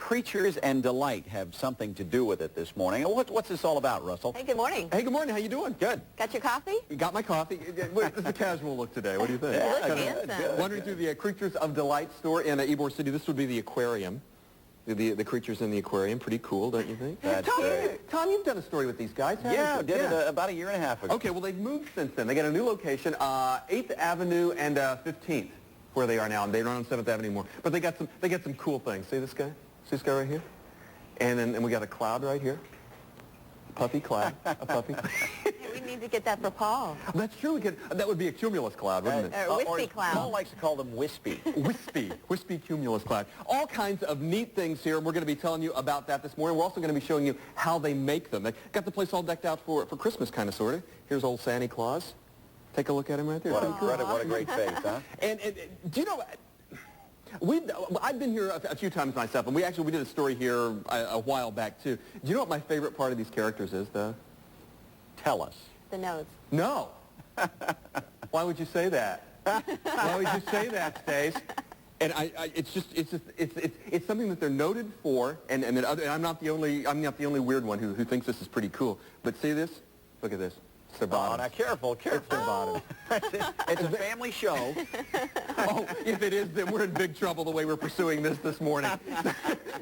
creatures and delight have something to do with it this morning. What's this all about, Russell? Hey, good morning. Hey, good morning. How you doing? Good. Got your coffee? Got my coffee. This is a casual look today. What do you think? You look Good, handsome. good. Wandering through the Creatures of Delight store in Ybor City. This would be the aquarium. The creatures in the aquarium. Pretty cool, don't you think? That's Tom, great. Tom, you've done a story with these guys, haven't Yeah, you? did it about a year and a half ago. Okay, well, they've moved since then. They got a new location, 8th Avenue and 15th, where they are now. And they're not on 7th Avenue anymore. But they got some cool things. See this guy? See this guy right here? And we got a cloud right here. Puffy cloud. A puppy. We need to get that for Paul. That's true. That would be a cumulus cloud, wouldn't it? Wispy cloud. Paul likes to call them wispy. Wispy cumulus cloud. All kinds of neat things here, and we're going to be telling you about that this morning. We're also going to be showing you how they make them. They got the place all decked out for Christmas, kind of, sort of. Here's old Santa Claus. Take a look at him right there. What a great face, huh? And do you know, I've been here a few times myself, and we did a story here a while back, too. Do you know what my favorite part of these characters is, though? Tell us. The nose. No. Why would you say that? Why would you say that, Stace? And it's something that they're noted for, and I'm not the only weird one who thinks this is pretty cool. But see this? Look at this. It's their bottom. Oh, now careful. It's their bottom. It's a family show. Oh, if it is, then we're in big trouble the way we're pursuing this morning.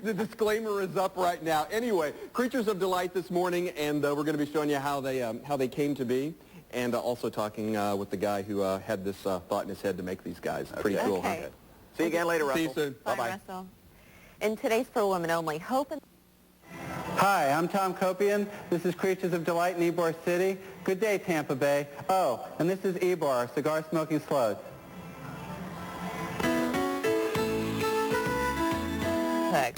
The disclaimer is up right now. Anyway, Creatures of Delight this morning, and we're going to be showing you how they came to be, and also talking with the guy who had this thought in his head to make these guys. Pretty cool, Okay. huh? See you again later, Russell. See you soon. Bye, Bye-bye. Russell. And today's for women only. Hope and... Hi, I'm Tom Copian. This is Creatures of Delight in Ybor City. Good day, Tampa Bay. Oh, and this is Ybor, cigar-smoking sloth.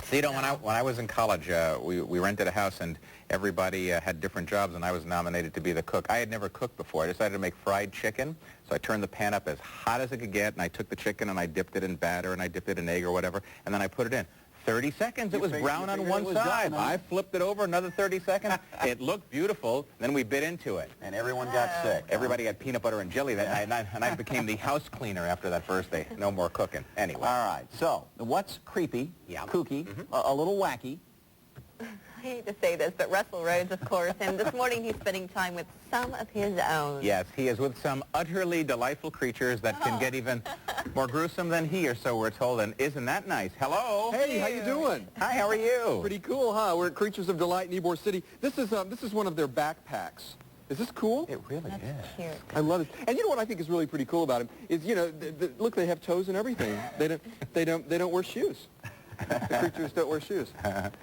So, you know, when I was in college, we rented a house, and everybody had different jobs, and I was nominated to be the cook. I had never cooked before. I decided to make fried chicken, so I turned the pan up as hot as it could get, and I took the chicken, and I dipped it in batter, and I dipped it in egg or whatever, and then I put it in. 30 seconds, it was brown on one side. I flipped it over, another 30 seconds. It looked beautiful. Then we bit into it. And everyone got sick. Everybody had peanut butter and jelly that night, and I became the house cleaner after that first day. No more cooking. Anyway. All right. So, what's creepy, kooky, a little wacky? I hate to say this, but Russell Rhodes, of course, and this morning he's spending time with some of his own. Yes, he is with some utterly delightful creatures that can get even more gruesome than he, or so we're told, and isn't that nice? Hello. Hey, how you doing? Hi, how are you? Pretty cool, huh? We're at Creatures of Delight in Ybor City. This is one of their backpacks. Is this cool? It really is. Cute. I love it. And you know what I think is really pretty cool about him is, you know, look, they have toes and everything. They don't wear shoes. The creatures don't wear shoes.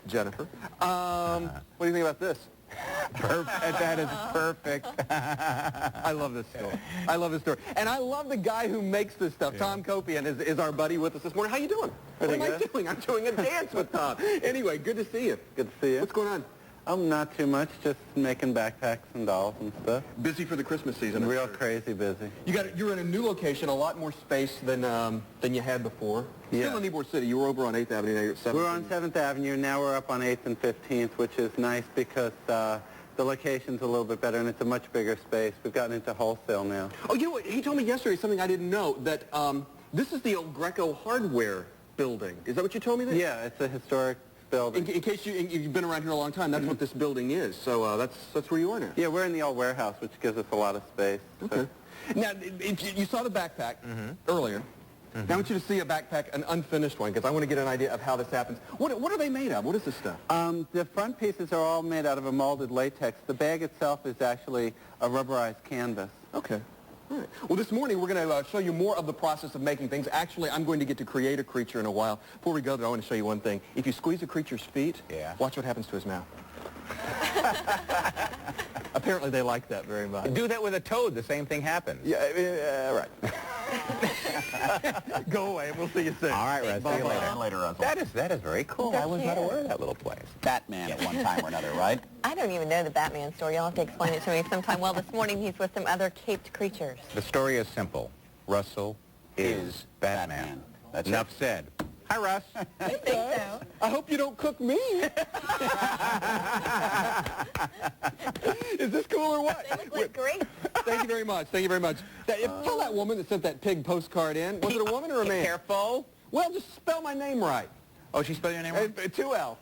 Jennifer. What do you think about this? Perfect. That is perfect. I love this story. I love this story. And I love the guy who makes this stuff. Tom Copian is our buddy with us this morning. How you doing? What am I doing? I'm doing a dance with Tom. Anyway, good to see you. Good to see you. What's going on? Not too much, just making backpacks and dolls and stuff. Busy for the Christmas season. I'm Real sure. crazy busy. You're in a new location, a lot more space than you had before. Yeah. Still in Ybor City. You were over on 8th Avenue, now you're at 7th. We're on 7th Avenue, now we're up on 8th and 15th, which is nice because the location's a little bit better and it's a much bigger space. We've gotten into wholesale now. Oh, you know what? He told me yesterday something I didn't know, that this is the old Greco hardware building. Is that what you told me? Yeah, it's a historic building. In case you've been around here a long time, that's what this building is. So that's where you are now. Yeah, we're in the old warehouse, which gives us a lot of space. Okay. Now, you saw the backpack earlier. Now I want you to see a backpack, an unfinished one, because I want to get an idea of how this happens. What are they made of? What is this stuff? The front pieces are all made out of a molded latex. The bag itself is actually a rubberized canvas. Okay. All right. Well, this morning we're going to show you more of the process of making things. Actually, I'm going to get to create a creature in a while. Before we go, though, I want to show you one thing. If you squeeze a creature's feet, watch what happens to his mouth. Apparently they like that very much. Do that with a toad. The same thing happens. Yeah, right. Go away, and we'll see you soon. All right, Russ. See you later. Later, Russell. That is very cool. I was not aware of that little place. Batman at one time or another, right? I don't even know the Batman story. You'll have to explain it to me sometime. Well, this morning he's with some other caped creatures. The story is simple. Russell is Batman. That's Enough said. Hi, Russ. I think so. I hope you don't cook me. Is this cool or what? They look like great. Thank you very much. Thank you very much. Tell that woman that sent that pig postcard in. Was it a woman or a man? Careful. Well, just spell my name right. Oh, she's spelling your name wrong? 2L.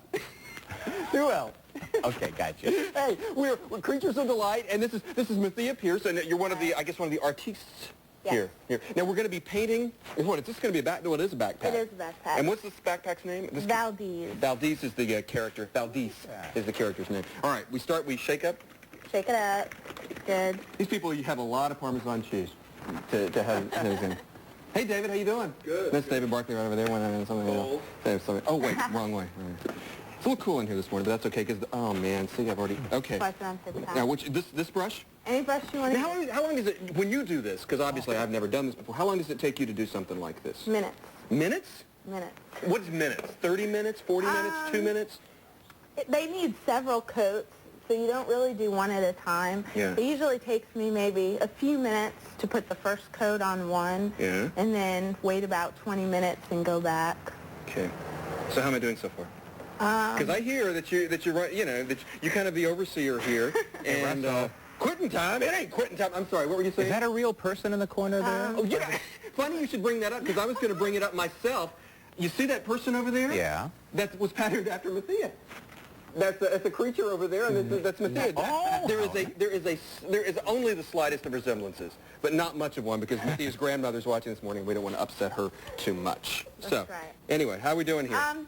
2L. Okay, gotcha. Hey, we're Creatures of Delight, and this is Mathia Pierce, and you're one of the, I guess, one of the artistes here. Now we're going to be painting. What is this going to be a backpack? No, it is a backpack. It is a backpack. And what's this backpack's name? Valdez. Valdez is the character. Valdez is the character's name. All right, we shake up. Shake it up. Good. These people, you have a lot of Parmesan cheese to have anything. Hey, David, how you doing? Good. That's David Barkley right over there. Oh, wait, wrong way. It's a little cool in here this morning, but that's okay because, oh, man, see, I've already, okay. Now, this brush? Any brush you want to use? How long does it, when you do this, because obviously I've never done this before, how long does it take you to do something like this? Minutes. Minutes? Minutes. What's minutes? 30 minutes? 40 minutes? 2 minutes? They need several coats, so you don't really do one at a time. Yeah. It usually takes me maybe a few minutes to put the first coat on one, Yeah. and then wait about 20 minutes and go back. Okay. So how am I doing so far? Because I hear that you're kind of the overseer here, and quitting time. It ain't quitting time. I'm sorry. What were you saying? Is that a real person in the corner there? Oh, yeah. Funny you should bring that up because I was going to bring it up myself. You see that person over there? Yeah. That was patterned after Mathia. That's a creature over there, and that's Mathia. Oh. There is only the slightest of resemblances, but not much of one because Mathia's grandmother's watching this morning. We don't want to upset her too much. That's right. Anyway, how are we doing here?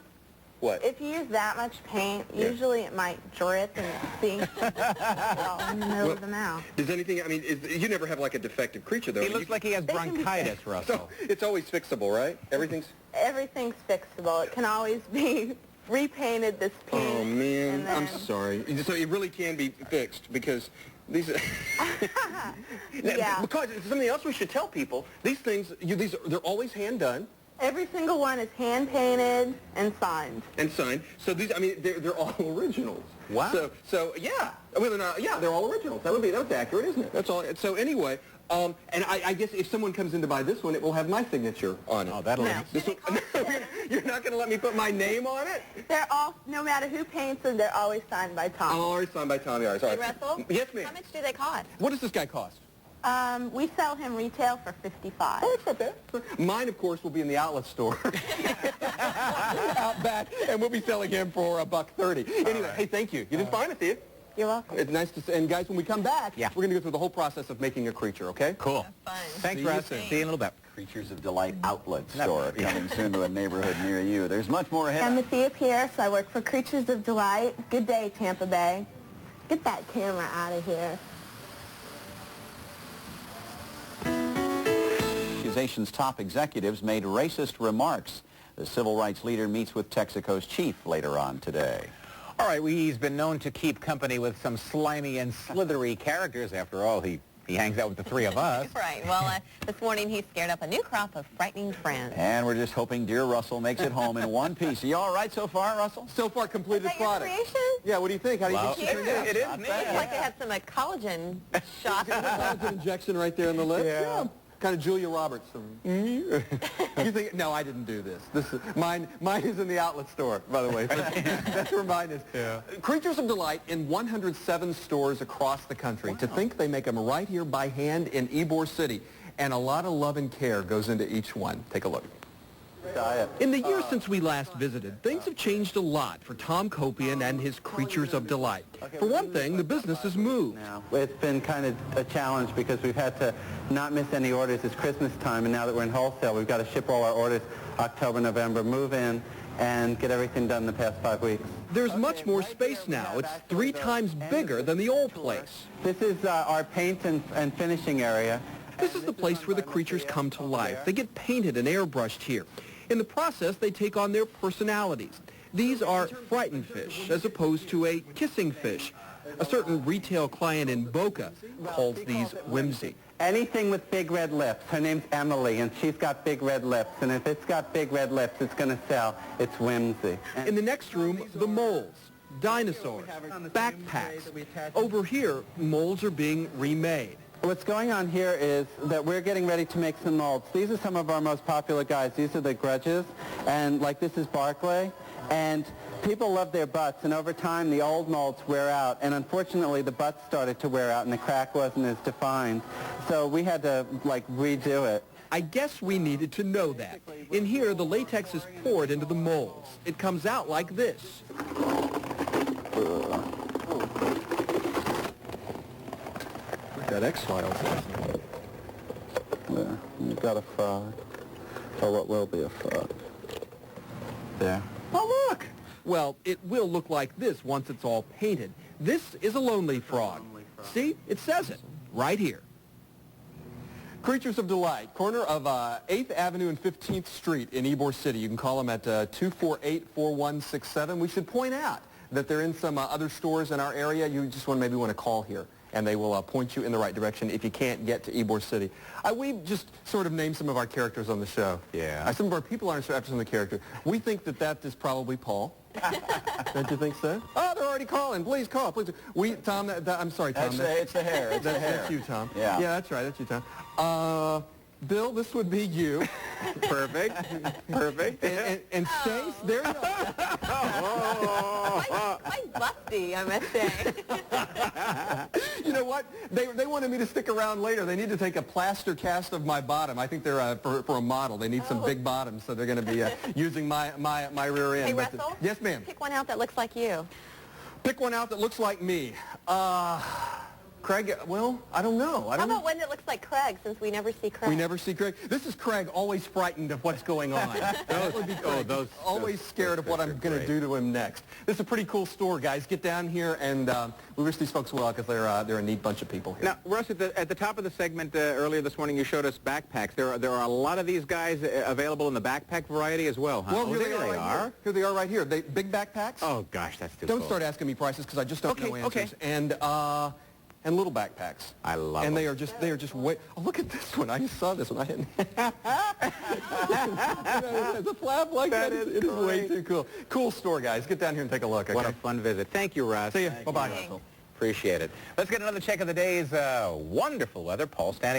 What? If you use that much paint, usually it might drip and sink all in the middle of the mouth. Does anything, I mean, you never have like a defective creature, though. He looks like he has bronchitis, Russell. So it's always fixable, right? Everything's fixable. It can always be repainted this pink. Oh, man. I'm then... sorry. So it really can be fixed because these... Yeah. Because it's something else we should tell people. These things, they're always hand done. Every single one is hand-painted and signed. And signed. So these, I mean, they're all originals. Wow. So yeah. Well, they're all originals. That's accurate, isn't it? That's all. So anyway, and I guess if someone comes in to buy this one, it will have my signature on it. Oh, that'll... No. You're not going to let me put my name on it? They're all, no matter who paints them, they're always signed by Tom. Always signed by Tommy. All right. Hey, Russell? Yes, ma'am. How much do they cost? What does this guy cost? We sell him retail for $55. Oh, it's not bad. Mine, of course, will be in the outlet store out back, and we'll be selling him for $1.30. Anyway, hey, thank you. You did fine, Mathia. You're welcome. It's nice to see. And guys, when we come back, Yeah. we're going to go through the whole process of making a creature, okay? Cool. Fun. Thanks, See you Russ. soon. See you in a little bit. Creatures of Delight outlet store coming soon to a neighborhood near you. There's much more ahead. I'm Mathia Pierce. I work for Creatures of Delight. Good day, Tampa Bay. Get that camera out of here. Accusation's top executives made racist remarks. The civil rights leader meets with Texaco's chief later on today. All right, he's been known to keep company with some slimy and slithery characters. After all, he hangs out with the three of us. Right. Well, this morning he scared up a new crop of frightening friends. And we're just hoping dear Russell makes it home in one piece. Are you all right so far, Russell? So far, completed Is that your product. creation? Yeah, what do you think? How do you think she turned out? It is Not neat. bad. Looks like they had some collagen shots. An injection right there in the lip. Yeah. Kind of Julia Roberts. You think? No, I didn't do this. This is mine. Mine is in the outlet store, by the way. That's where mine is. Yeah. Creatures of Delight in 107 stores across the country. Wow. To think they make them right here by hand in Ybor City, and a lot of love and care goes into each one. Take a look. Diet. In the years since we last visited, things have changed a lot for Tom Copian and his Creatures of Delight. For one thing, the business has moved. Now, it's been kind of a challenge because we've had to not miss any orders. It's Christmas time, and now that we're in wholesale, we've got to ship all our orders October, November, move in, and get everything done in the past 5 weeks. There's much more space now. It's 3 times bigger than the old place. This is our paint and finishing area. This is the place where the creatures come to life. They get painted and airbrushed here. In the process, they take on their personalities. These are frightened fish, as opposed to a kissing fish. A certain retail client in Boca calls these whimsy. Anything with big red lips. Her name's Emily, and she's got big red lips. And if it's got big red lips, it's going to sell. It's whimsy. In the next room, the moles, dinosaurs, backpacks. Over here, molds are being remade. What's going on here is that we're getting ready to make some molds. These are some of our most popular guys. These are the Grudges, and like this is Barclay. And people love their butts, and over time the old molds wear out, and unfortunately the butts started to wear out and the crack wasn't as defined. So we had to like redo it. I guess we needed to know that. In here, the latex is poured into the molds. It comes out like this. That X-Files. There, you've got a frog. Or what will be a frog. There. Oh, look! Well, it will look like this once it's all painted. This is a lonely frog. See? It says it right here. Creatures of Delight, corner of 8th Avenue and 15th Street in Ybor City. You can call them at 248-4167. We should point out that they're in some other stores in our area. You just maybe want to call here, and they will point you in the right direction if you can't get to Ybor City. We've just sort of named some of our characters on the show. Yeah. Some of our people aren't after some of the characters. We think that is probably Paul. Don't you think so? Oh, they're already calling. Please call. Please. Tom, I'm sorry, Tom. It's the hair. It's the hair. That's you, Tom. Yeah. Yeah, that's right. That's you, Tom. Bill, this would be you. Perfect. Perfect. And Stace, there you go. Quite busty, I must say. You know what? They wanted me to stick around later. They need to take a plaster cast of my bottom. I think they're for a model. They need some big bottoms, so they're going to be using my rear end. Hey, Russell? Yes, ma'am. Pick one out that looks like you. Pick one out that looks like me. Craig, well, I don't know. How about one that looks like Craig, since we never see Craig? We never see Craig. This is Craig, always frightened of what's going on. That would be Craig. Always scared of what I'm going to do to him next. This is a pretty cool store, guys. Get down here, and we wish these folks well because they're a neat bunch of people here. Now, Russ, at the top of the segment earlier this morning, you showed us backpacks. There are a lot of these guys available in the backpack variety as well, huh? Well, here they are. Here they are right here. Big backpacks. Oh, gosh, that's too Don't cool. start asking me prices because I just don't know answers. Okay. And little backpacks. I love them. And they are just way. Oh, look at this one. I just saw this one. I hadn't. The flap like that. It is way too cool. Cool store, guys. Get down here and take a look. Okay? What a fun visit. Thank you, Russ. See you. Bye-bye. Appreciate it. Let's get another check of the day's wonderful weather. Paul standing